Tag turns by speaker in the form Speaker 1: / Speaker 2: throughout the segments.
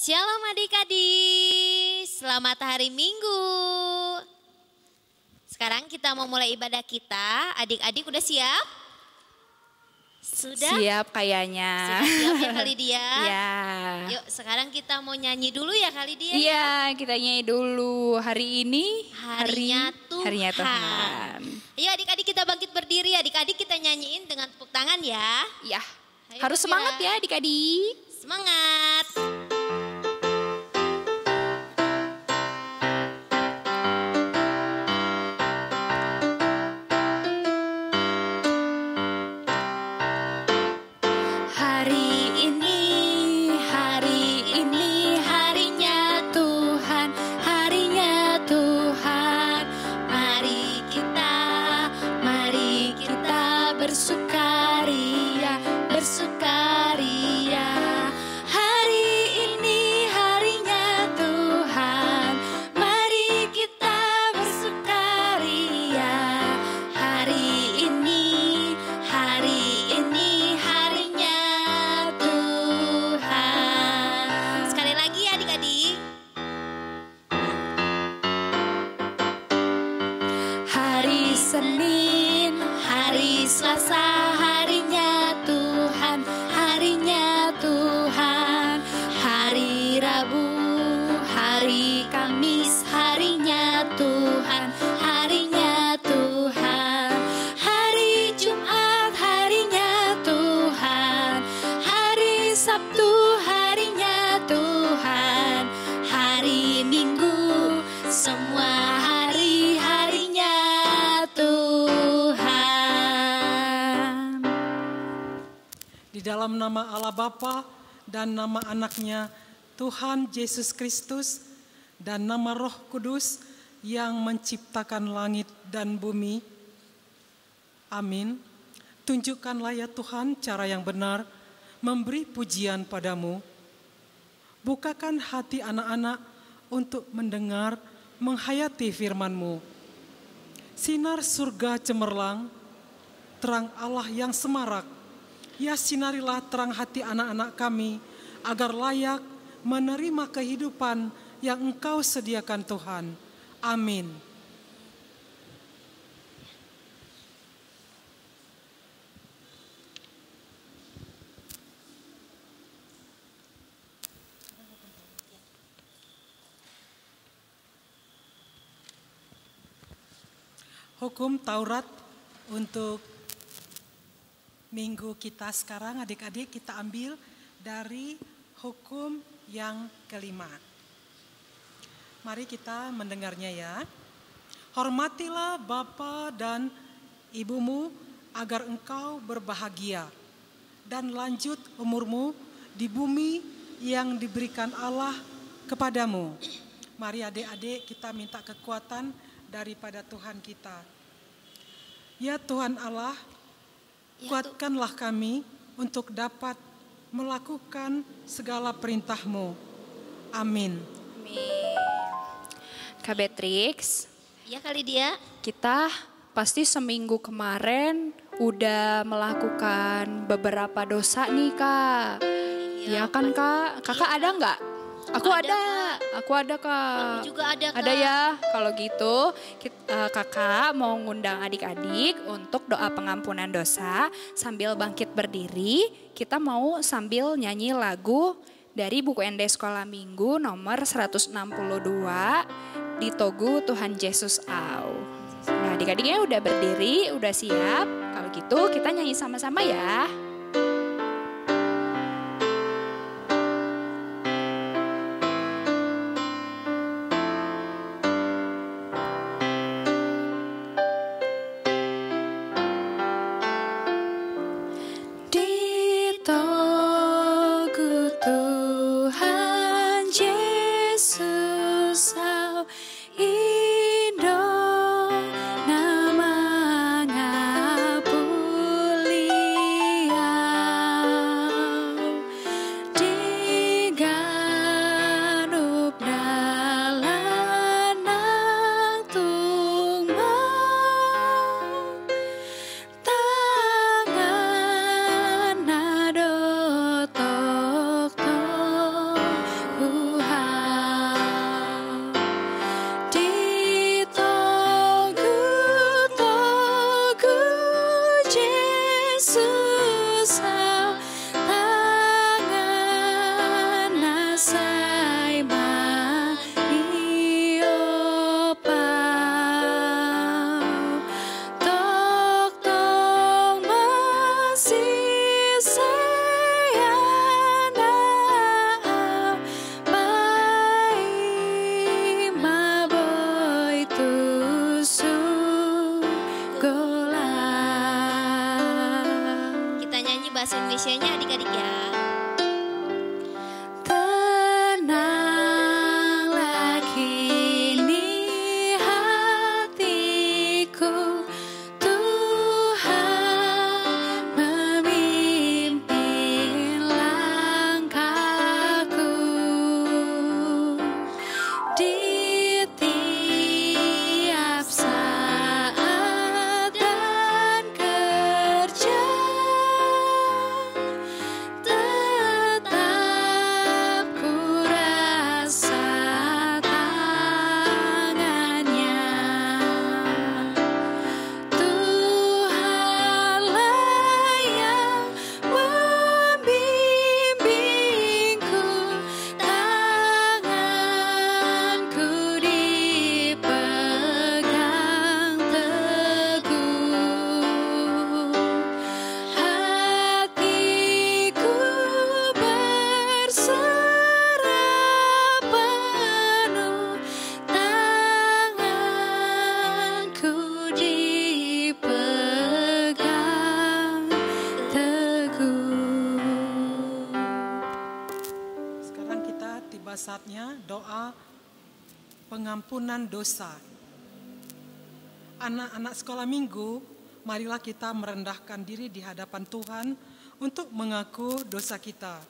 Speaker 1: Shalom adik-adik, selamat hari Minggu. Sekarang kita mau mulai ibadah kita. Adik-adik udah siap? Sudah?
Speaker 2: Siap kayaknya.
Speaker 1: Sudah siap ya kali dia?
Speaker 2: Ya.
Speaker 1: Yuk sekarang kita mau nyanyi dulu ya kali dia.
Speaker 2: Iya, kita nyanyi dulu. Hari ini
Speaker 1: Harinya Tuhan.
Speaker 2: Harinya Tuhan.
Speaker 1: Ayo adik-adik kita bangkit berdiri. Adik-adik kita nyanyiin dengan tepuk tangan ya.
Speaker 2: Ya.
Speaker 1: Ayo,
Speaker 2: Harus semangat ya adik-adik.
Speaker 1: Semangat.
Speaker 3: Senin, hari Selasa, harinya Tuhan, harinya Tuhan. Hari Rabu, hari Kamis, harinya Tuhan, harinya Tuhan. Hari Jumat, harinya Tuhan, hari Sabtu, harinya Tuhan, hari Minggu, semua hari-harinya Tuhan.
Speaker 4: Di dalam nama Allah Bapa dan nama anaknya Tuhan Yesus Kristus dan nama Roh Kudus yang menciptakan langit dan bumi. Amin. Tunjukkanlah ya Tuhan cara yang benar memberi pujian padamu. Bukakan hati anak-anak untuk mendengar, menghayati firman-Mu. Sinar surga cemerlang, terang Allah yang semarak. Ya sinarilah terang hati anak-anak kami, agar layak menerima kehidupan yang Engkau sediakan Tuhan. Amin. Hukum Taurat untuk minggu kita sekarang, adik-adik, kita ambil dari hukum yang kelima. Mari kita mendengarnya ya. Hormatilah bapa dan ibumu agar engkau berbahagia dan lanjut umurmu di bumi yang diberikan Allah kepadamu. Mari adik-adik kita minta kekuatan daripada Tuhan kita. Ya Tuhan Allah, kuatkanlah kami untuk dapat melakukan segala perintah-Mu. Amin.
Speaker 2: Kak Beatrix,
Speaker 1: Ya kali dia.
Speaker 2: kita pasti seminggu kemarin udah melakukan beberapa dosa nih Kak.
Speaker 1: Iya,
Speaker 2: Ya kan Kak? Kakak ada nggak? Aku ada Kak.
Speaker 1: Kamu juga ada Kak.
Speaker 2: Ada ya. Kalau gitu Kakak mau ngundang adik-adik untuk doa pengampunan dosa sambil bangkit berdiri. Kita mau sambil nyanyi lagu dari buku ND Sekolah Minggu nomor 162 di Togu Tuhan Yesus Au. Nah adik-adiknya udah berdiri, udah siap. Kalau gitu kita nyanyi sama-sama ya.
Speaker 3: Nama ngapuli
Speaker 1: bacanya adik-adik ya.
Speaker 3: Tenanglah kini hatiku, Tuhan memimpin langkahku. Di tiap saat dan kerja, tetap ku rasa tangannya. Tuhanlah yang membimbingku, tanganku dipegang teguh. Hatiku berserah penuh, tanganku dipegang teguh.
Speaker 4: Sekarang kita tiba saatnya doa pengampunan dosa. Anak-anak sekolah minggu, marilah kita merendahkan diri di hadapan Tuhan untuk mengaku dosa kita.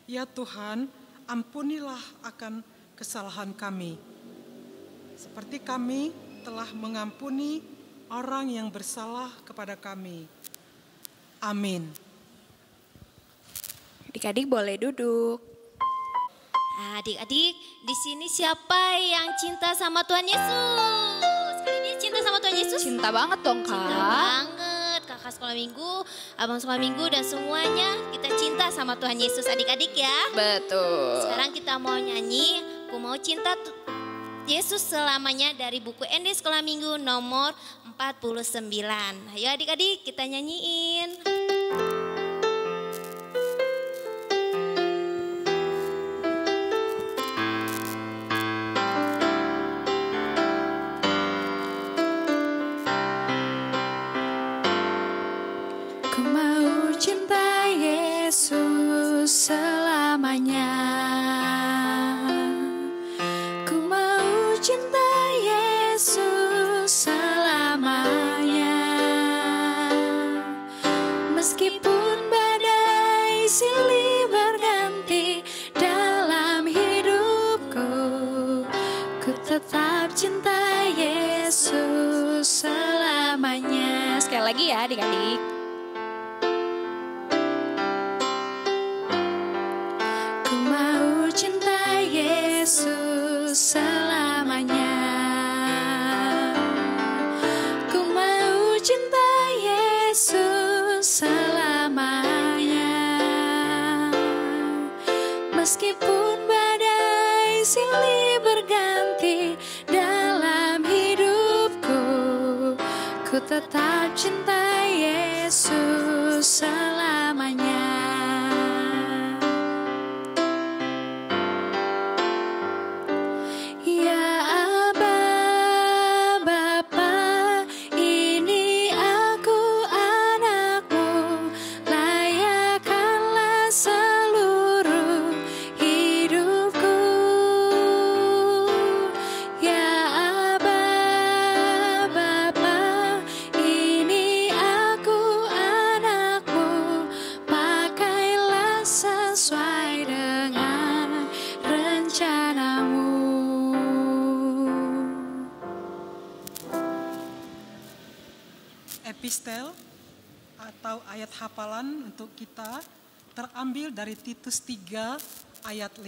Speaker 4: Ya Tuhan, ampunilah akan kesalahan kami. Seperti kami telah mengampuni orang yang bersalah kepada kami. Amin.
Speaker 2: Adik-adik boleh duduk.
Speaker 1: Nah, adik-adik, di sini siapa yang cinta sama Tuhan Yesus? Kali ini cinta sama Tuhan Yesus?
Speaker 2: Cinta banget dong, Kak.
Speaker 1: Cinta banget, kakak sekolah minggu, abang sekolah minggu, dan semuanya kita cinta sama Tuhan Yesus, adik-adik ya.
Speaker 2: Betul.
Speaker 1: Sekarang kita mau nyanyi, Ku Mau Cinta Yesus Selamanya dari buku ND Sekolah Minggu nomor 49. Ayo adik-adik kita nyanyiin.
Speaker 3: Ku mau cinta Yesus selamanya. Ku mau cinta Yesus selamanya. Meskipun badai silih berganti dalam hidupku, ku tetap cinta Yesus selamanya.
Speaker 2: Sekali lagi ya adik-adik.
Speaker 3: Ku mau cinta Yesus selamanya. Ku mau cinta Yesus selamanya. Meskipun badai silih berganti dalam hidupku, ku tetap cinta Yesus selamanya. Ya Aba, Bapa, ini aku anakmu, layakkanlah seluruh hidupku. Ya Aba, Bapa, ini aku anakmu, pakailah sesuai dengan rencanamu.
Speaker 4: Epistel atau ayat hafalan untuk kita terambil dari Titus 3 ayat 5.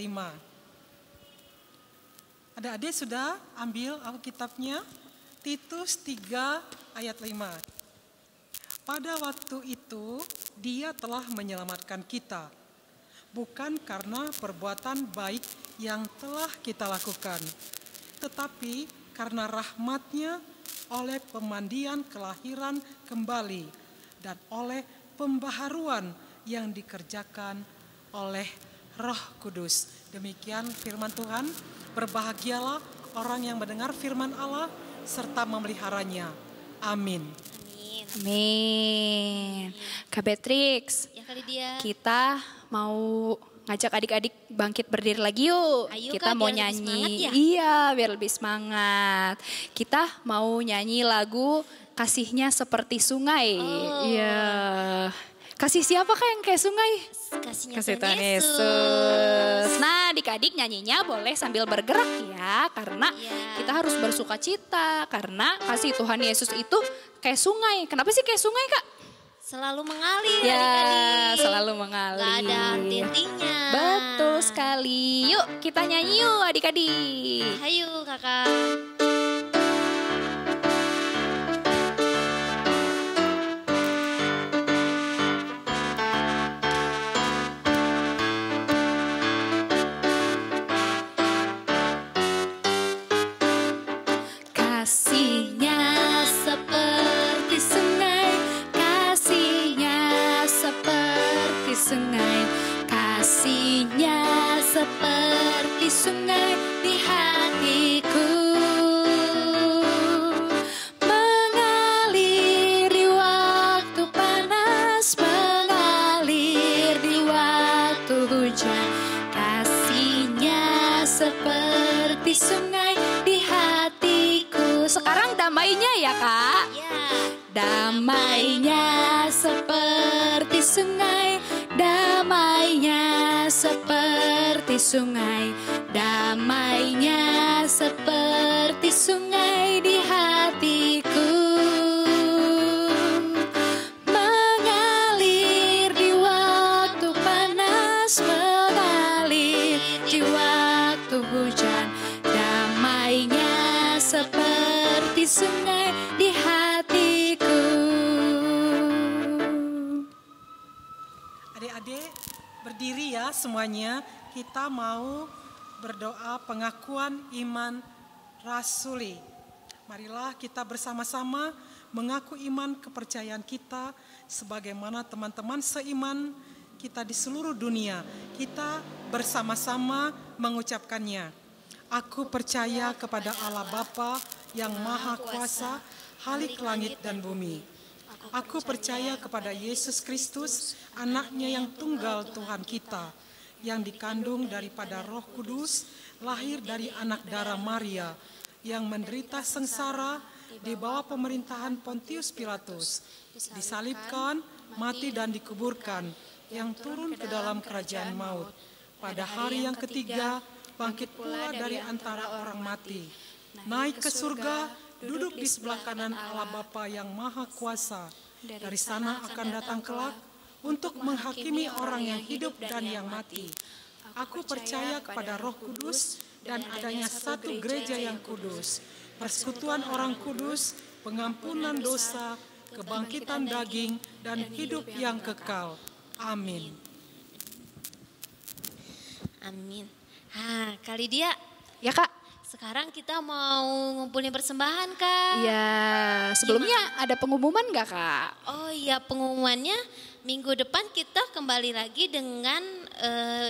Speaker 4: Adik-adik sudah ambil Alkitabnya? Titus 3 ayat 5. Pada waktu itu Dia telah menyelamatkan kita, bukan karena perbuatan baik yang telah kita lakukan, tetapi karena rahmat-Nya oleh pemandian kelahiran kembali dan oleh pembaharuan yang dikerjakan oleh Roh Kudus. Demikian firman Tuhan. Berbahagialah orang yang mendengar firman Allah serta memeliharanya. Amin.
Speaker 1: Amin.
Speaker 2: Amin. Kak Beatrix,
Speaker 1: Ya kali dia.
Speaker 2: kita mau ngajak adik-adik bangkit berdiri lagi yuk.
Speaker 1: Ayo,
Speaker 2: Kita
Speaker 1: Kak,
Speaker 2: mau
Speaker 1: biar lebih
Speaker 2: nyanyi.
Speaker 1: semangat ya.
Speaker 2: Iya, biar lebih semangat. Kita mau nyanyi lagu Kasihnya Seperti Sungai.
Speaker 1: Oh.
Speaker 2: Iya. Kasih siapa Kak yang kayak sungai?
Speaker 1: Kasihnya
Speaker 2: Kasih
Speaker 1: Tuhan
Speaker 2: Tuhan Yesus. Nah, adik-adik nyanyinya boleh sambil bergerak ya, karena
Speaker 1: Iya.
Speaker 2: kita harus bersuka cita, karena kasih Tuhan Yesus itu kayak sungai. Kenapa sih kayak sungai Kak?
Speaker 1: Selalu mengalir
Speaker 2: Ya,
Speaker 1: adik-adik.
Speaker 2: selalu mengalir.
Speaker 1: Gak ada henti-hentinya.
Speaker 2: Betul sekali. Yuk kita nyanyi yuk adik-adik.
Speaker 1: Hayu kakak.
Speaker 3: Kasihnya seperti sungai, kasihnya seperti sungai, kasihnya seperti sungai di hatiku. Mengalir di waktu panas, mengalir di waktu hujan, kasihnya seperti sungai di hatiku.
Speaker 2: Sekarang damainya ya Kak.
Speaker 1: Ya.
Speaker 3: Damainya seperti sungai, damainya seperti sungai, damainya seperti sungai di hatiku. Mengalir di waktu panas, mengalir di waktu hujan, damainya seperti sungai di hatiku.
Speaker 4: Adik-adik berdiri ya semuanya. Kita mau berdoa pengakuan iman rasuli. Marilah kita bersama-sama mengaku iman kepercayaan kita sebagaimana teman-teman seiman kita di seluruh dunia. Kita bersama-sama mengucapkannya. Aku percaya kepada Allah Bapa yang Maha Kuasa, Khalik langit dan bumi. Aku percaya kepada Yesus Kristus, anaknya yang tunggal Tuhan kita, yang dikandung daripada Roh Kudus, lahir dari anak darah Maria, yang menderita sengsara di bawah pemerintahan Pontius Pilatus, disalibkan, mati dan dikuburkan, yang turun ke dalam kerajaan maut. Pada hari yang ketiga, bangkit pula dari antara orang mati, naik ke surga, duduk di sebelah kanan Allah Bapa yang Maha Kuasa. Dari sana akan datang kelak untuk menghakimi orang yang hidup dan yang mati. Aku percaya kepada Roh Kudus dan adanya satu gereja yang kudus, persekutuan orang kudus, pengampunan dosa, kebangkitan daging, dan hidup yang kekal. Amin.
Speaker 1: Amin. Kali dia.
Speaker 2: Ya Kak.
Speaker 1: Sekarang kita mau ngumpulin persembahan Kak.
Speaker 2: Iya, sebelumnya ada pengumuman gak Kak?
Speaker 1: Oh iya, pengumumannya minggu depan kita kembali lagi dengan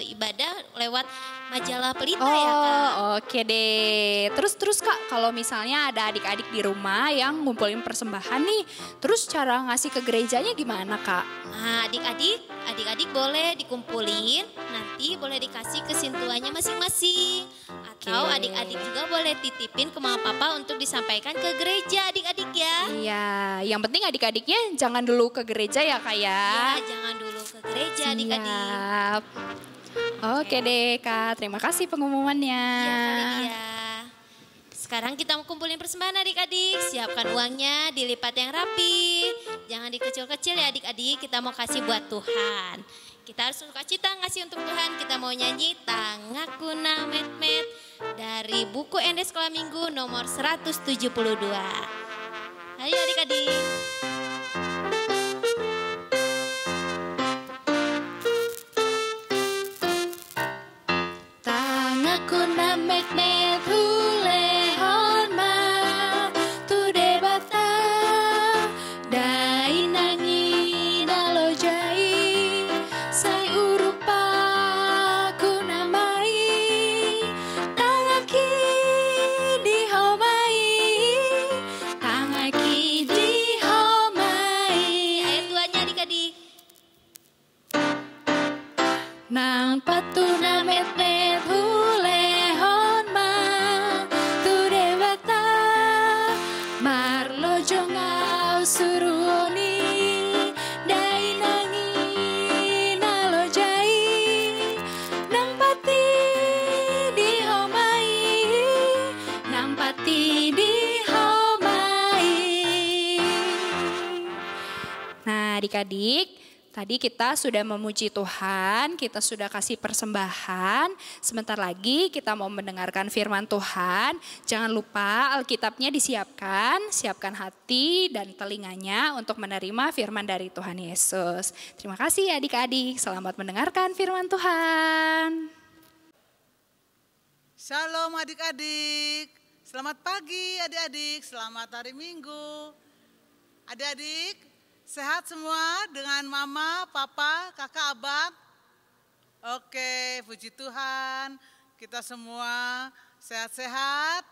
Speaker 1: ibadah lewat majalah Pelita ya Kak.
Speaker 2: Oh oke deh. Terus Kak, kalau misalnya ada adik-adik di rumah yang ngumpulin persembahan nih, terus cara ngasih ke gerejanya gimana Kak?
Speaker 1: Nah, adik-adik boleh dikumpulin, nanti boleh dikasih kesintuannya masing-masing. Atau
Speaker 2: Oke.
Speaker 1: adik-adik juga boleh titipin ke mama papa untuk disampaikan ke gereja adik-adik ya.
Speaker 2: Iya, yang penting adik-adiknya jangan dulu ke gereja ya Kak ya.
Speaker 1: Ya, jangan dulu ke gereja adik-adik.
Speaker 2: Siap. Oke deh Kak, terima kasih pengumumannya.
Speaker 1: Iya kali dia. Sekarang kita mau kumpulin persembahan adik-adik. Siapkan uangnya, dilipat yang rapi. Jangan dikecil-kecil ya adik-adik, kita mau kasih buat Tuhan. Kita harus sukacita ngasih untuk Tuhan. Kita mau nyanyi Tangakuna Met-Met dari buku ND Sekolah Minggu nomor 172. Ayo adik-adik.
Speaker 3: Tangakuna met-met hulehon ma tu debata dai nangi nalojai sai urupa kuna mai tangaki di homai tangaki di homai Nang patuna met met hulehon ma tu dewata marlo jongau suruni dai nangi nalo jai nang pati di homai nang pati di homai.
Speaker 2: Nah, adik-adik, tadi kita sudah memuji Tuhan, kita sudah kasih persembahan. Sebentar lagi kita mau mendengarkan firman Tuhan. Jangan lupa Alkitabnya disiapkan, siapkan hati dan telinganya untuk menerima firman dari Tuhan Yesus. Terima kasih adik-adik, selamat mendengarkan firman Tuhan.
Speaker 5: Shalom adik-adik, selamat pagi adik-adik, selamat hari Minggu. Adik-adik, sehat semua dengan mama, papa, kakak, abang? Oke, puji Tuhan, kita semua sehat-sehat.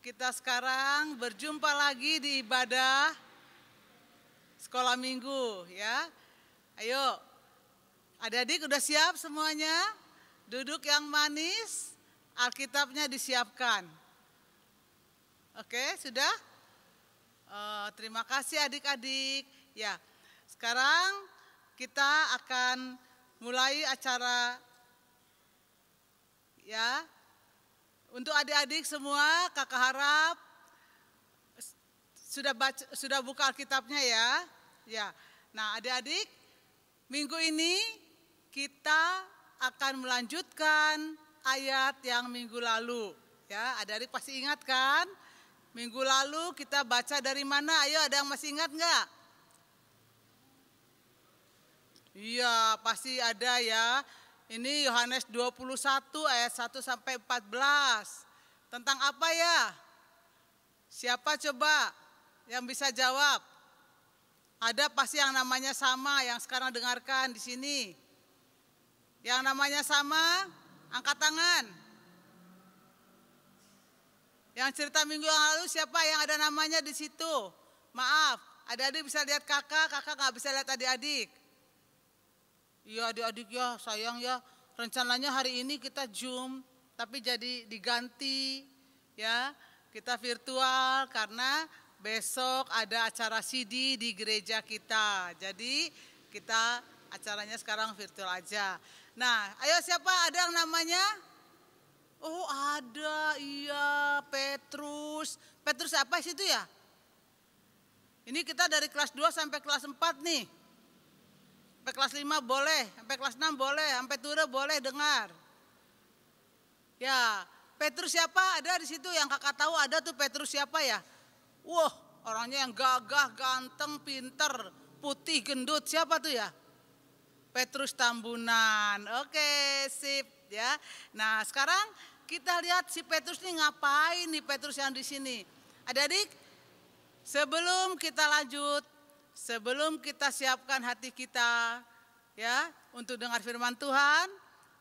Speaker 5: Kita sekarang berjumpa lagi di ibadah sekolah minggu ya. Ayo, adik-adik udah siap semuanya? Duduk yang manis, Alkitabnya disiapkan. Oke, sudah? Terima kasih adik-adik. Ya, sekarang kita akan mulai acara ya. Untuk adik-adik semua, kakak harap sudah buka Alkitabnya ya. Ya. Nah, adik-adik, minggu ini kita akan melanjutkan ayat yang minggu lalu. Ya, adik-adik pasti ingat kan? Minggu lalu kita baca dari mana? Ayo, ada yang masih ingat enggak? Iya, pasti ada ya. Ini Yohanes 21 ayat 1 sampai 14. Tentang apa ya? Siapa coba yang bisa jawab? Ada pasti yang namanya sama yang sekarang dengarkan di sini. Yang namanya sama, angkat tangan. Yang cerita minggu yang lalu siapa yang ada namanya di situ? Maaf, adik-adik bisa lihat kakak nggak bisa lihat adik-adik. Iya adik-adik ya, sayang ya. Rencananya hari ini kita Zoom, tapi jadi diganti ya. Kita virtual karena besok ada acara CD di gereja kita. Jadi kita acaranya sekarang virtual aja. Nah, ayo siapa ada yang namanya? Oh ada, iya Petrus. Petrus apa sih itu ya? Ini kita dari kelas 2 sampai kelas 4 nih. Sampai kelas 5 boleh, sampai kelas 6 boleh, sampai turun boleh dengar. Ya, Petrus siapa? Ada di situ yang kakak tahu ada tuh Petrus siapa ya? Wah, orangnya yang gagah, ganteng, pinter, putih, gendut. Siapa tuh ya? Petrus Tambunan. Oke, sip ya. Nah, sekarang kita lihat si Petrus ini ngapain nih Petrus yang di sini. Adik-adik, sebelum kita lanjut, sebelum kita siapkan hati kita ya untuk dengar firman Tuhan,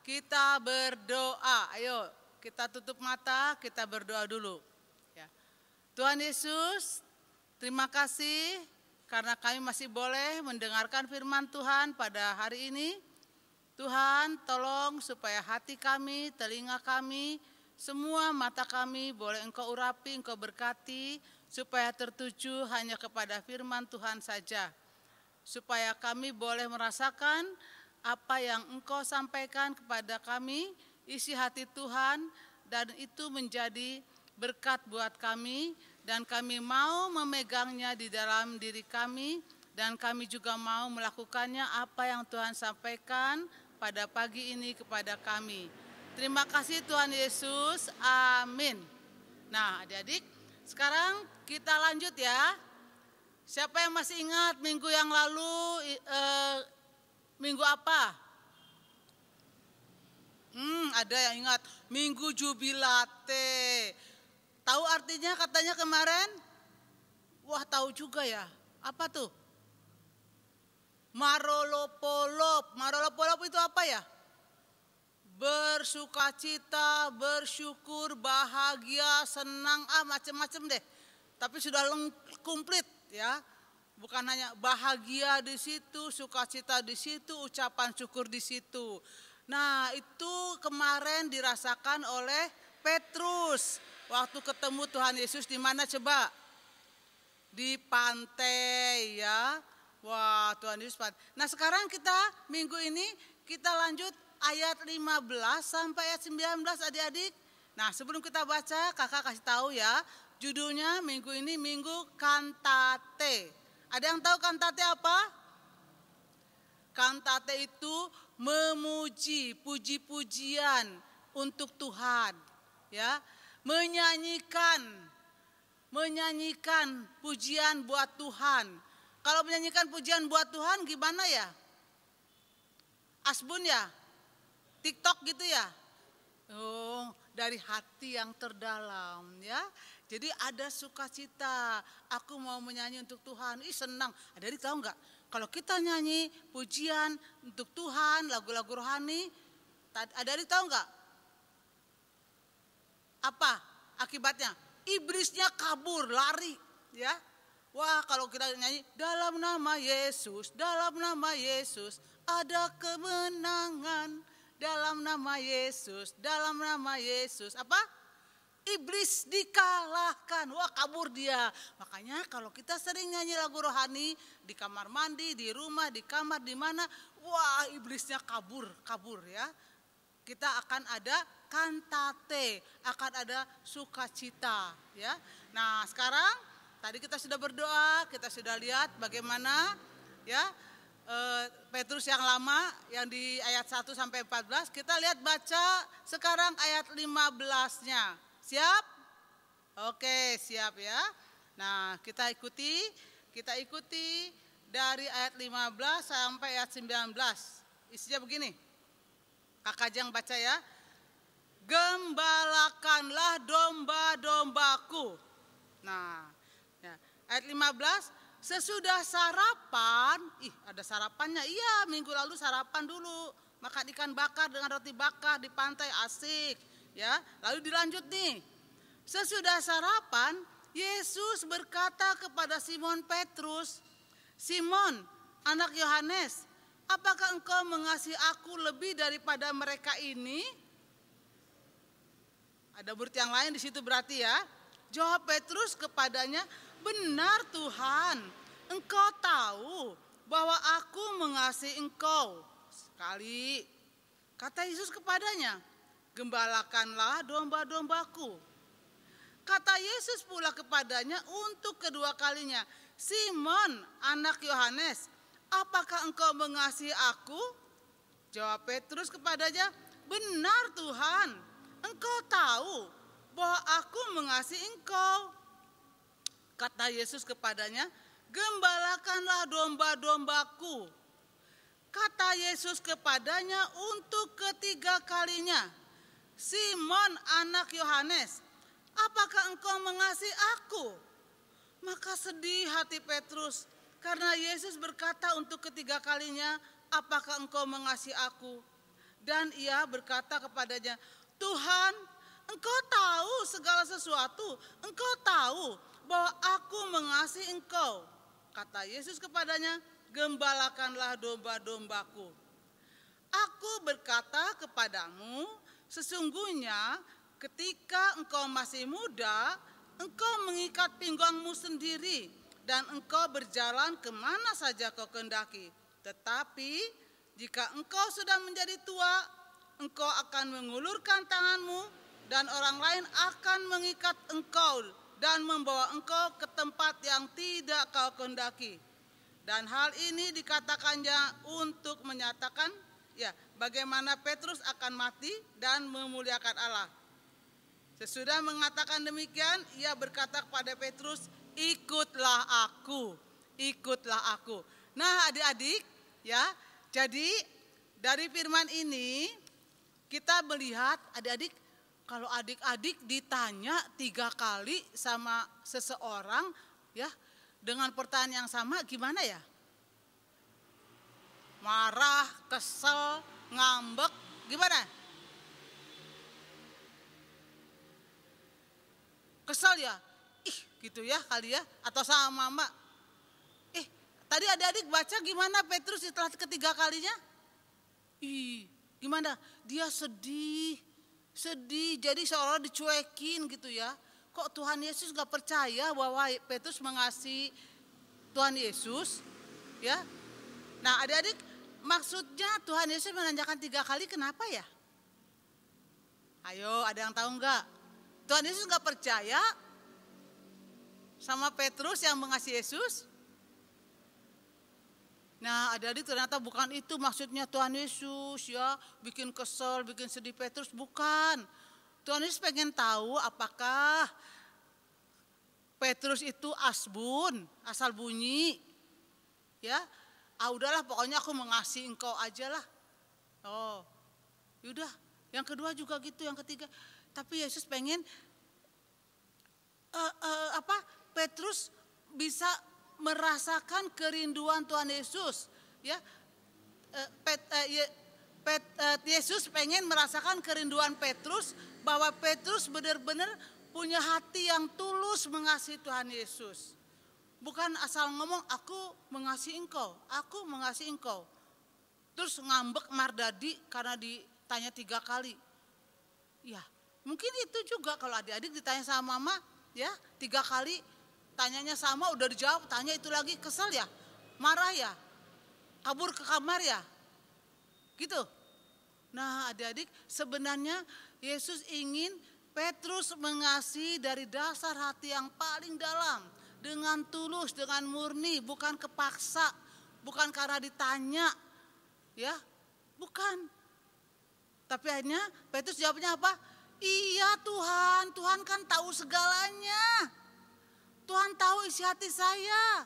Speaker 5: kita berdoa. Ayo, kita tutup mata, kita berdoa dulu. Ya. Tuhan Yesus, terima kasih karena kami masih boleh mendengarkan firman Tuhan pada hari ini. Tuhan, tolong supaya hati kami, telinga kami, semua mata kami boleh Engkau urapi, Engkau berkati, supaya tertuju hanya kepada firman Tuhan saja. Supaya kami boleh merasakan apa yang Engkau sampaikan kepada kami, isi hati Tuhan, dan itu menjadi berkat buat kami, dan kami mau memegangnya di dalam diri kami, dan kami juga mau melakukannya apa yang Tuhan sampaikan pada pagi ini kepada kami. Terima kasih Tuhan Yesus, amin. Nah adik-adik, sekarang kita lanjut ya. Siapa yang masih ingat minggu yang lalu, minggu apa? Ada yang ingat, Minggu Jubilate. Tahu artinya katanya kemarin? Wah tahu juga ya, apa tuh? Marolopolop. Marolopolop itu apa ya? Bersukacita, bersyukur, bahagia, senang, macam-macam deh. Tapi sudah komplit ya. Bukan hanya bahagia di situ, sukacita di situ, ucapan syukur di situ. Nah, itu kemarin dirasakan oleh Petrus waktu ketemu Tuhan Yesus di mana coba? Di pantai ya. Wah, Tuhan Yesus pantai. Nah, sekarang kita minggu ini kita lanjut ayat 15 sampai ayat 19 adik-adik. Nah, sebelum kita baca, kakak kasih tahu ya, judulnya minggu ini minggu kantate. Ada yang tahu kantate apa? Kantate itu memuji, puji-pujian untuk Tuhan, ya. Menyanyikan pujian buat Tuhan. Kalau menyanyikan pujian buat Tuhan gimana ya? Asbun ya? TikTok gitu ya? Oh, dari hati yang terdalam ya. Jadi ada sukacita, aku mau menyanyi untuk Tuhan, senang. Ada tahu nggak? Kalau kita nyanyi pujian untuk Tuhan, lagu-lagu rohani, ada tahu nggak? Apa akibatnya? Iblisnya kabur, lari, ya. Wah, kalau kita nyanyi dalam nama Yesus ada kemenangan, dalam nama Yesus, apa? Iblis dikalahkan, wah kabur dia. Makanya kalau kita sering nyanyi lagu rohani di kamar mandi, di rumah, di kamar, di mana, wah iblisnya kabur ya. Kita akan ada kantate, akan ada sukacita ya. Nah, sekarang tadi kita sudah berdoa, kita sudah lihat bagaimana ya Petrus yang lama yang di ayat 1 sampai 14, kita lihat baca sekarang ayat 15-nya. Siap? Oke, siap ya. Nah, kita ikuti dari ayat 15 sampai ayat 19. Isinya begini. Kakak Jang baca ya. Gembalakanlah domba-dombaku. Nah, ya, ayat 15, sesudah sarapan, ada sarapannya. Iya, minggu lalu sarapan dulu. Makan ikan bakar dengan roti bakar di pantai, asik. Ya, lalu dilanjut nih. Sesudah sarapan, Yesus berkata kepada Simon Petrus, "Simon, anak Yohanes, apakah engkau mengasihi aku lebih daripada mereka ini?" Ada murid yang lain di situ berarti ya. Jawab Petrus kepadanya, "Benar Tuhan, engkau tahu bahwa aku mengasihi engkau." Sekali. Kata Yesus kepadanya, "Gembalakanlah domba-dombaku." Kata Yesus pula kepadanya untuk kedua kalinya, "Simon, anak Yohanes, apakah engkau mengasihi aku?" Jawab Petrus kepadanya, "Benar Tuhan, engkau tahu bahwa aku mengasihi engkau." Kata Yesus kepadanya, "Gembalakanlah domba-dombaku." Kata Yesus kepadanya untuk ketiga kalinya, "Simon, anak Yohanes, apakah engkau mengasihi aku?" Maka sedih hati Petrus karena Yesus berkata untuk ketiga kalinya, "Apakah engkau mengasihi aku?" Dan ia berkata kepadanya, "Tuhan, engkau tahu segala sesuatu, engkau tahu bahwa aku mengasihi engkau." Kata Yesus kepadanya, "Gembalakanlah domba-dombaku. Aku berkata kepadamu, sesungguhnya ketika engkau masih muda, engkau mengikat pinggangmu sendiri dan engkau berjalan kemana saja kau kehendaki. Tetapi jika engkau sudah menjadi tua, engkau akan mengulurkan tanganmu dan orang lain akan mengikat engkau dan membawa engkau ke tempat yang tidak kau kehendaki." Dan hal ini dikatakannya untuk menyatakan ya bagaimana Petrus akan mati dan memuliakan Allah. Sesudah mengatakan demikian, ia berkata kepada Petrus, "Ikutlah aku, ikutlah aku." Nah, adik-adik, ya. Jadi dari firman ini kita melihat adik-adik, kalau adik-adik ditanya 3 kali sama seseorang, ya, dengan pertanyaan yang sama, gimana ya? Marah, kesel, ngambek, gimana? Kesel ya? Gitu ya kali ya, atau sama mama. Tadi adik-adik baca gimana Petrus setelah ketiga kalinya? Gimana? Dia sedih. Jadi seolah dicuekin gitu ya. Kok Tuhan Yesus gak percaya bahwa Petrus mengasihi Tuhan Yesus? Ya. Nah adik-adik, maksudnya Tuhan Yesus menanyakan 3 kali kenapa ya? Ayo, ada yang tahu nggak? Tuhan Yesus nggak percaya sama Petrus yang mengasihi Yesus? Nah, adik-adik ternyata bukan itu maksudnya Tuhan Yesus ya, bikin kesel, bikin sedih Petrus, bukan. Tuhan Yesus pengen tahu apakah Petrus itu asbun, asal bunyi, ya? Udahlah, pokoknya aku mengasihi engkau aja lah. Oh, yaudah. Yang kedua juga gitu, yang ketiga. Tapi Yesus pengen Petrus bisa merasakan kerinduan Tuhan Yesus, ya. Yesus pengen merasakan kerinduan Petrus, bahwa Petrus benar-benar punya hati yang tulus mengasihi Tuhan Yesus. Bukan asal ngomong aku mengasihi engkau, aku mengasihi engkau. Terus ngambek mardadi karena ditanya 3 kali. Ya, mungkin itu juga kalau adik-adik ditanya sama mama, ya 3 kali tanyanya sama, udah dijawab, tanya itu lagi, kesel ya, marah ya, kabur ke kamar ya, gitu. Nah adik-adik, sebenarnya Yesus ingin Petrus mengasihi dari dasar hati yang paling dalam, dengan tulus, dengan murni, bukan kepaksa, bukan karena ditanya, ya, bukan. Tapi akhirnya Petrus jawabnya apa? Iya Tuhan, Tuhan kan tahu segalanya. Tuhan tahu isi hati saya.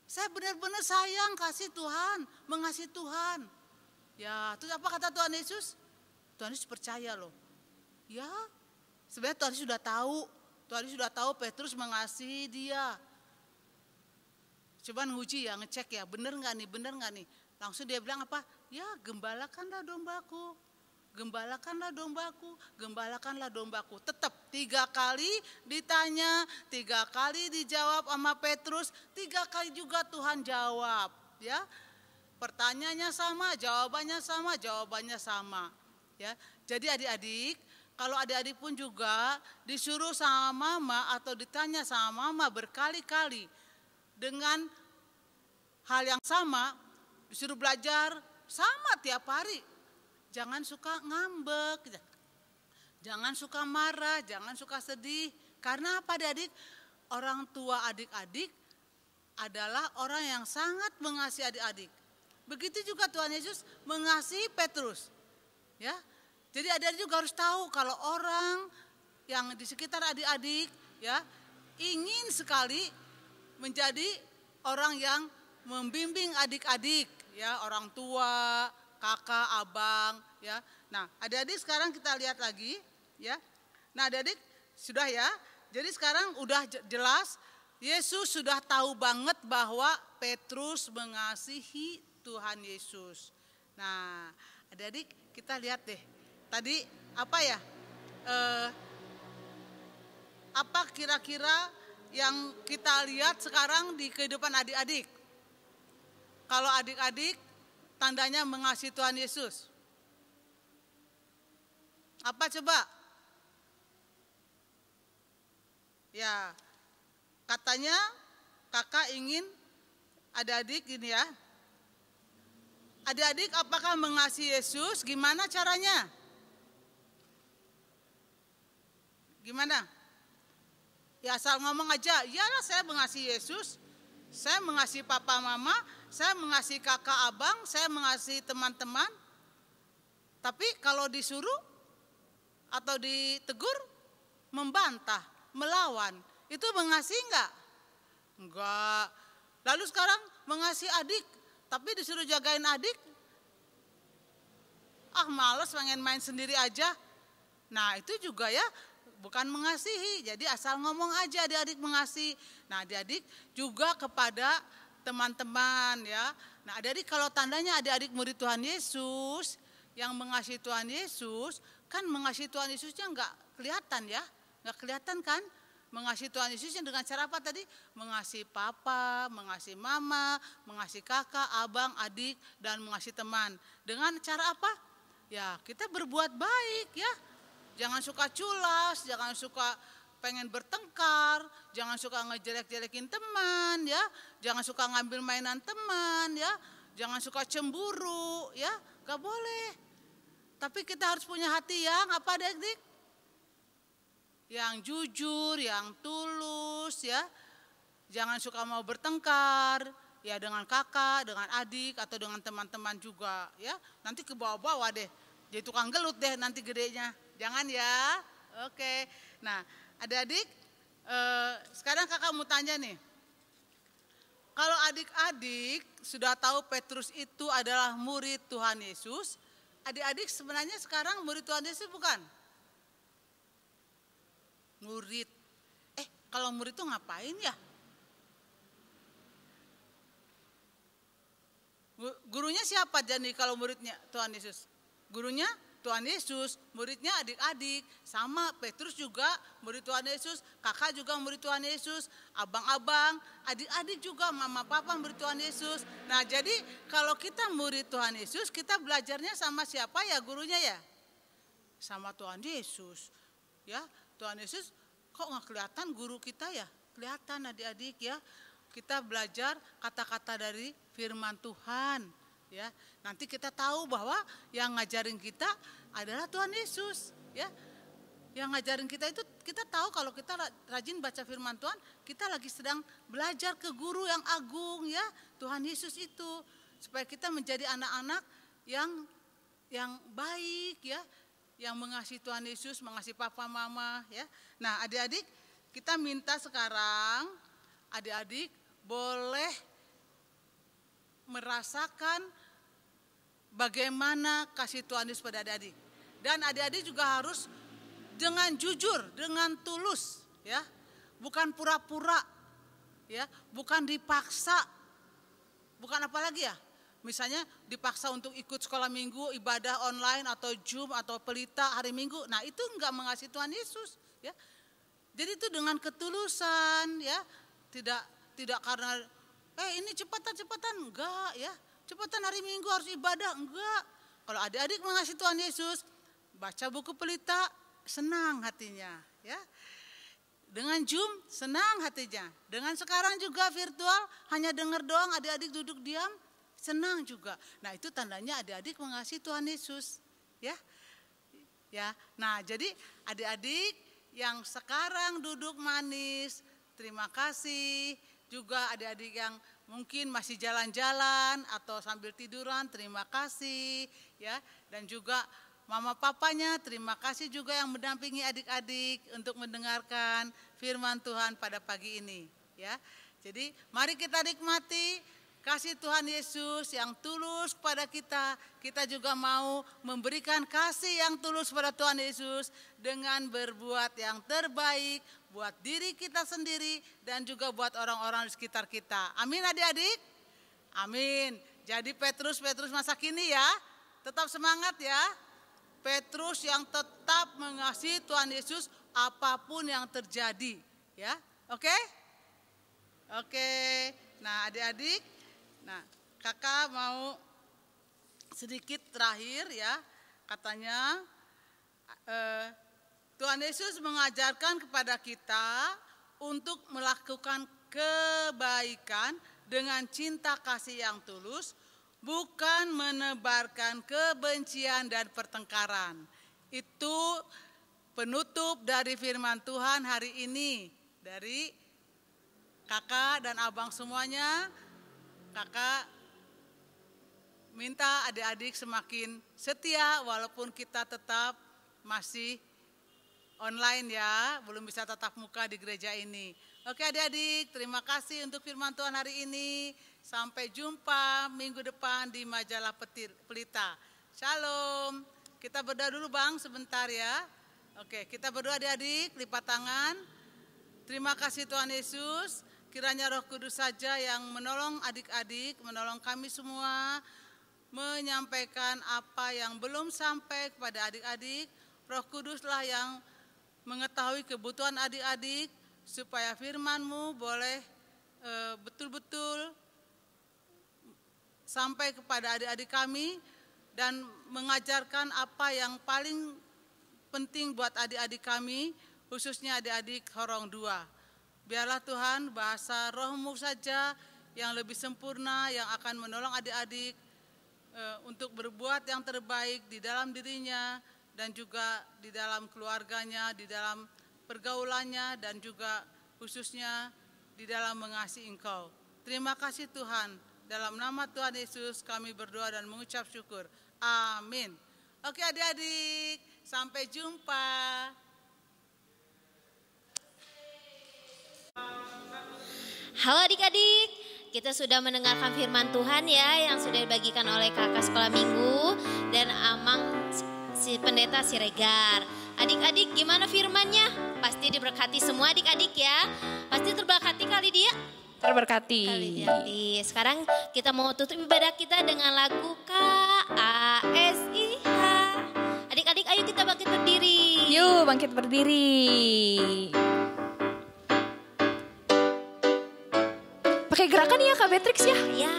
Speaker 5: Saya benar-benar sayang kasih Tuhan, mengasihi Tuhan. Ya, terus apa kata Tuhan Yesus? Tuhan Yesus percaya loh. Ya, sebenarnya Tuhan Yesus sudah tahu. Tuhan Yesus sudah tahu Petrus mengasihi dia. Coba nguji ya, ngecek ya, benar nggak nih? Langsung dia bilang apa? Ya, gembalakanlah dombaku. Gembalakanlah dombaku, gembalakanlah dombaku. Tetap 3 kali ditanya, 3 kali dijawab sama Petrus, 3 kali juga Tuhan jawab, ya. Pertanyaannya sama, jawabannya sama, ya. Jadi adik-adik, kalau adik-adik pun juga disuruh sama mama atau ditanya sama mama berkali-kali dengan hal yang sama, disuruh belajar sama tiap hari. Jangan suka ngambek, jangan suka marah, jangan suka sedih. Karena apa adik? Orang tua adik-adik adalah orang yang sangat mengasihi adik-adik. Begitu juga Tuhan Yesus mengasihi Petrus. Ya, jadi adik-adik juga harus tahu kalau orang yang di sekitar adik-adik, ya, ingin sekali menjadi orang yang membimbing adik-adik, ya, orang tua, kakak, abang, ya. Nah, adik-adik sekarang kita lihat lagi, ya. Nah, adik-adik sudah ya. Jadi sekarang udah jelas, Yesus sudah tahu banget bahwa Petrus mengasihi Tuhan Yesus. Nah, adik-adik kita lihat deh. Tadi apa ya? Apa kira-kira yang kita lihat sekarang di kehidupan adik-adik? Kalau adik-adik tandanya mengasihi Tuhan Yesus. Apa coba? Ya, katanya kakak ingin adik-adik gini ya. Adik-adik apakah mengasihi Yesus? Gimana caranya? Gimana? Ya asal ngomong aja, iyalah saya mengasihi Yesus. Saya mengasihi papa mama, saya mengasihi kakak abang, saya mengasihi teman-teman. Tapi kalau disuruh atau ditegur, membantah, melawan, itu mengasihi enggak? Enggak. Lalu sekarang mengasihi adik, tapi disuruh jagain adik, males pengen main sendiri aja. Nah itu juga ya bukan mengasihi, jadi asal ngomong aja adik-adik mengasihi. Nah adik-adik juga kepada teman-teman ya. Nah adik-adik kalau tandanya adik-adik murid Tuhan Yesus yang mengasihi Tuhan Yesus, kan mengasihi Tuhan Yesusnya enggak kelihatan ya, enggak kelihatan kan? Mengasihi Tuhan Yesusnya dengan cara apa tadi? Mengasihi papa, mengasihi mama, mengasihi kakak, abang, adik, dan mengasihi teman. Dengan cara apa? Ya, kita berbuat baik ya. Jangan suka culas, jangan suka pengen bertengkar, jangan suka ngejelek-jelekin teman ya. Jangan suka ngambil mainan teman ya. Jangan suka cemburu ya. Gak boleh. Tapi kita harus punya hati yang apa adik-adik? Yang jujur, yang tulus ya. Jangan suka mau bertengkar ya dengan kakak, dengan adik atau dengan teman-teman juga ya. Nanti ke bawah-bawah deh. Jadi tukang gelut deh nanti gedenya. Jangan ya. Oke. Nah, adik-adik sekarang kakak mau tanya nih. Kalau adik-adik sudah tahu Petrus itu adalah murid Tuhan Yesus, adik-adik sebenarnya sekarang murid Tuhan Yesus bukan? Murid. Kalau murid itu ngapain ya? Gurunya siapa jadi kalau muridnya Tuhan Yesus? Gurunya Tuhan Yesus, muridnya adik-adik. Sama Petrus juga murid Tuhan Yesus, kakak juga murid Tuhan Yesus, abang-abang, adik-adik juga, mama papa murid Tuhan Yesus. Nah jadi kalau kita murid Tuhan Yesus, kita belajarnya sama siapa ya gurunya ya? Sama Tuhan Yesus. Ya, Tuhan Yesus kok nggak kelihatan guru kita ya? Kelihatan adik-adik ya. Kita belajar kata-kata dari firman Tuhan ya. Nanti kita tahu bahwa yang ngajarin kita adalah Tuhan Yesus ya. Yang ngajarin kita itu kita tahu kalau kita rajin baca firman Tuhan, kita lagi sedang belajar ke guru yang agung ya, Tuhan Yesus itu. Supaya kita menjadi anak-anak yang baik ya. Yang mengasihi Tuhan Yesus, mengasihi papa mama ya. Nah adik-adik kita minta sekarang adik-adik boleh merasakan bagaimana kasih Tuhan Yesus pada adik-adik. Dan adik-adik juga harus dengan jujur, dengan tulus ya. Bukan pura-pura ya, bukan dipaksa. Bukan apa lagi ya? Misalnya dipaksa untuk ikut sekolah minggu, ibadah online atau Zoom atau pelita hari Minggu. Nah, itu enggak mengasihi Tuhan Yesus, ya. Jadi itu dengan ketulusan, ya. Tidak karena ini cepatan enggak, ya. Cepatan hari Minggu harus ibadah, enggak. Kalau adik-adik mengasihi Tuhan Yesus, baca buku pelita, senang hatinya, ya. Dengan Zoom senang hatinya. Dengan sekarang juga virtual hanya dengar doang, adik-adik duduk diam, senang juga. Nah, itu tandanya adik-adik mengasihi Tuhan Yesus, ya. Ya. Nah, jadi adik-adik yang sekarang duduk manis, terima kasih. Juga adik-adik yang mungkin masih jalan-jalan atau sambil tiduran, terima kasih, ya. Dan juga mama papanya, terima kasih juga yang mendampingi adik-adik untuk mendengarkan firman Tuhan pada pagi ini, ya. Jadi mari kita nikmati kasih Tuhan Yesus yang tulus kepada kita. Kita juga mau memberikan kasih yang tulus kepada Tuhan Yesus dengan berbuat yang terbaik buat diri kita sendiri dan juga buat orang-orang di sekitar kita. Amin adik-adik? Amin. Jadi Petrus masa kini ya, tetap semangat ya. Petrus yang tetap mengasihi Tuhan Yesus apapun yang terjadi, ya. Oke? Oke. Nah, adik-adik, nah, kakak mau sedikit terakhir ya. Katanya Tuhan Yesus mengajarkan kepada kita untuk melakukan kebaikan dengan cinta kasih yang tulus, bukan menebarkan kebencian dan pertengkaran. Itu penutup dari firman Tuhan hari ini. Dari kakak dan abang semuanya, kakak minta adik-adik semakin setia walaupun kita tetap masih online ya, belum bisa tatap muka di gereja ini. Oke adik-adik, terima kasih untuk firman Tuhan hari ini. Sampai jumpa minggu depan di majalah Pelita. Shalom. Kita berdoa dulu Bang sebentar ya. Oke, kita berdoa adik-adik, lipat tangan. Terima kasih Tuhan Yesus. Kiranya Roh Kudus saja yang menolong adik-adik, menolong kami semua. Menyampaikan apa yang belum sampai kepada adik-adik. Roh Kuduslah yang mengetahui kebutuhan adik-adik. supaya firman-Mu boleh betul-betul sampai kepada adik-adik kami dan mengajarkan apa yang paling penting buat adik-adik kami, khususnya adik-adik Horong 2. Biarlah Tuhan bahasa Roh-Mu saja yang lebih sempurna, yang akan menolong adik-adik untuk berbuat yang terbaik di dalam dirinya dan juga di dalam keluarganya, di dalam pergaulannya dan juga khususnya di dalam mengasihi Engkau. Terima kasih Tuhan, dalam nama Tuhan Yesus kami berdoa dan mengucap syukur. Amin. Oke adik-adik, sampai jumpa.
Speaker 1: Halo adik-adik, kita sudah mendengarkan firman Tuhan ya yang sudah dibagikan oleh kakak sekolah minggu dan Amang si pendeta Siregar. Adik-adik gimana firmannya? Pasti diberkati semua adik-adik ya. Pasti terberkati kali dia.
Speaker 2: Terberkati.
Speaker 1: Sekarang kita mau tutup ibadah kita dengan lagu KASIH. Adik-adik ayo kita bangkit berdiri.
Speaker 2: Yuk bangkit berdiri. Pakai gerakan ya Kak Beatrix ya?
Speaker 1: Ya.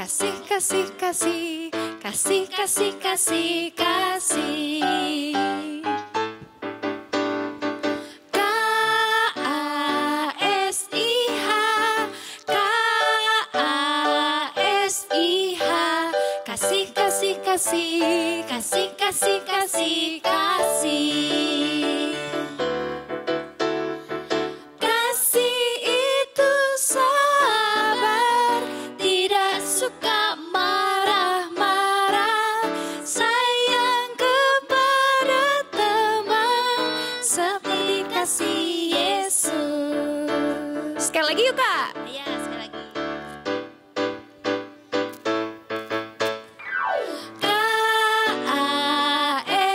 Speaker 3: Kasih, kasih, kasih, kasih, kasih, kasih, kasih. KASIH, KASIH, kasih, kasih, kasih, kasih, kasih, kasih, kasih. Kasih itu sabar, tidak suka marah-marah, sayang kepada teman, seperti kasih Yesus.
Speaker 2: Sekali lagi yuk Kak.
Speaker 1: Ya, sekali lagi.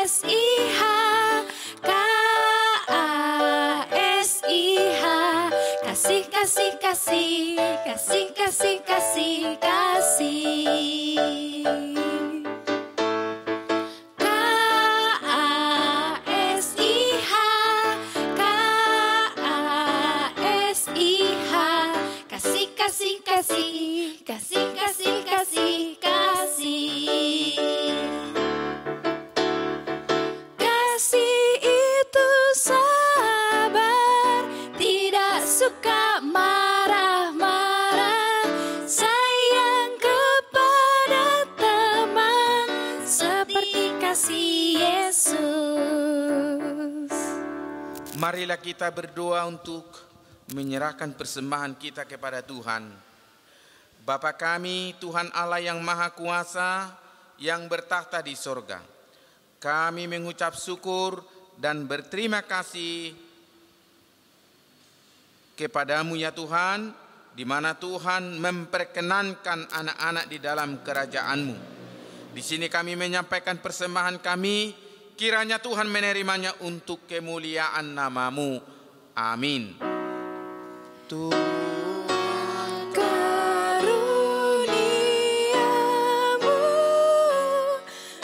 Speaker 3: KASIH, KASIH, kasih, kasih, kasih, kasih, kasih, kasih, kasih. KASIH, KASIH, kasih, kasih, kasih, kasih, kasih, kasih, kasih. Kasih itu sabar, tidak suka marah-marah, sayang kepada teman, seperti kasih Yesus.
Speaker 6: Marilah kita berdoa untuk menyerahkan persembahan kita kepada Tuhan. Bapa kami, Tuhan Allah yang Maha Kuasa, yang bertahta di sorga, kami mengucap syukur dan berterima kasih kepadamu ya Tuhan, di mana Tuhan memperkenankan anak-anak di dalam kerajaan-Mu. Di sini kami menyampaikan persembahan kami, kiranya Tuhan menerimanya untuk kemuliaan nama-Mu. Amin.
Speaker 3: Karuniamu,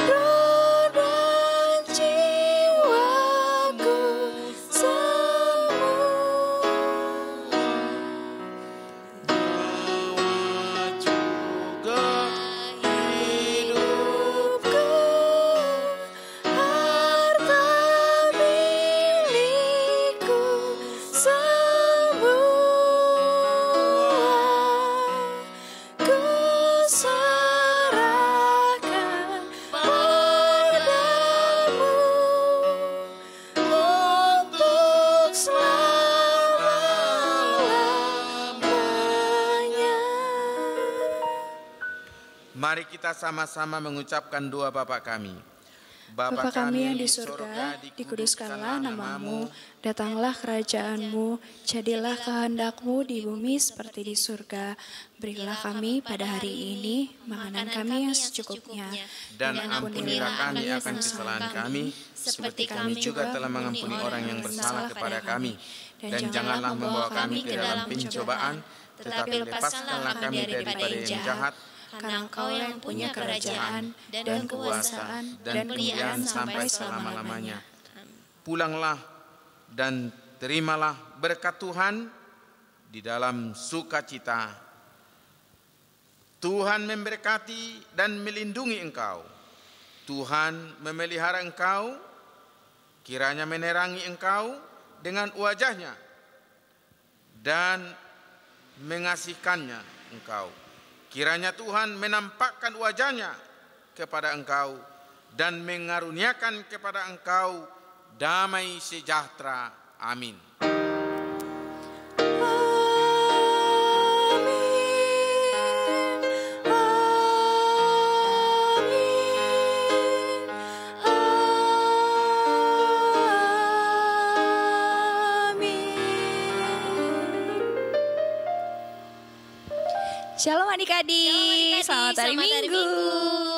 Speaker 3: roh dan jiwaku semua, hidupku, harta milikku semua, ku serahkan padamu untuk selama-lamanya.
Speaker 6: Mari kita sama-sama mengucapkan doa Bapa kami.
Speaker 2: Bapa kami yang di surga, dikuduskanlah namamu, datanglah kerajaanmu, jadilah kehendak-Mu di bumi seperti di surga. Berilah kami pada hari ini makanan kami yang secukupnya,
Speaker 6: Dan ampunilah kami akan kesalahan kami, seperti kami juga telah mengampuni orang yang bersalah kepada kami. Dan janganlah membawa kami ke dalam pencobaan, tetapi lepaskanlah kami daripada yang jahat,
Speaker 2: karena Engkau yang punya kerajaan dan kekuasaan dan kemuliaan sampai selama-lamanya.
Speaker 6: Pulanglah dan terimalah berkat Tuhan di dalam sukacita. Tuhan memberkati dan melindungi engkau. Tuhan memelihara engkau, kiranya menerangi engkau dengan wajahnya dan mengasihkannya engkau. Kiranya Tuhan menampakkan wajahnya kepada engkau dan mengaruniakan kepada engkau damai sejahtera. Amin.
Speaker 2: Shalom adik-adik, selamat hari Minggu.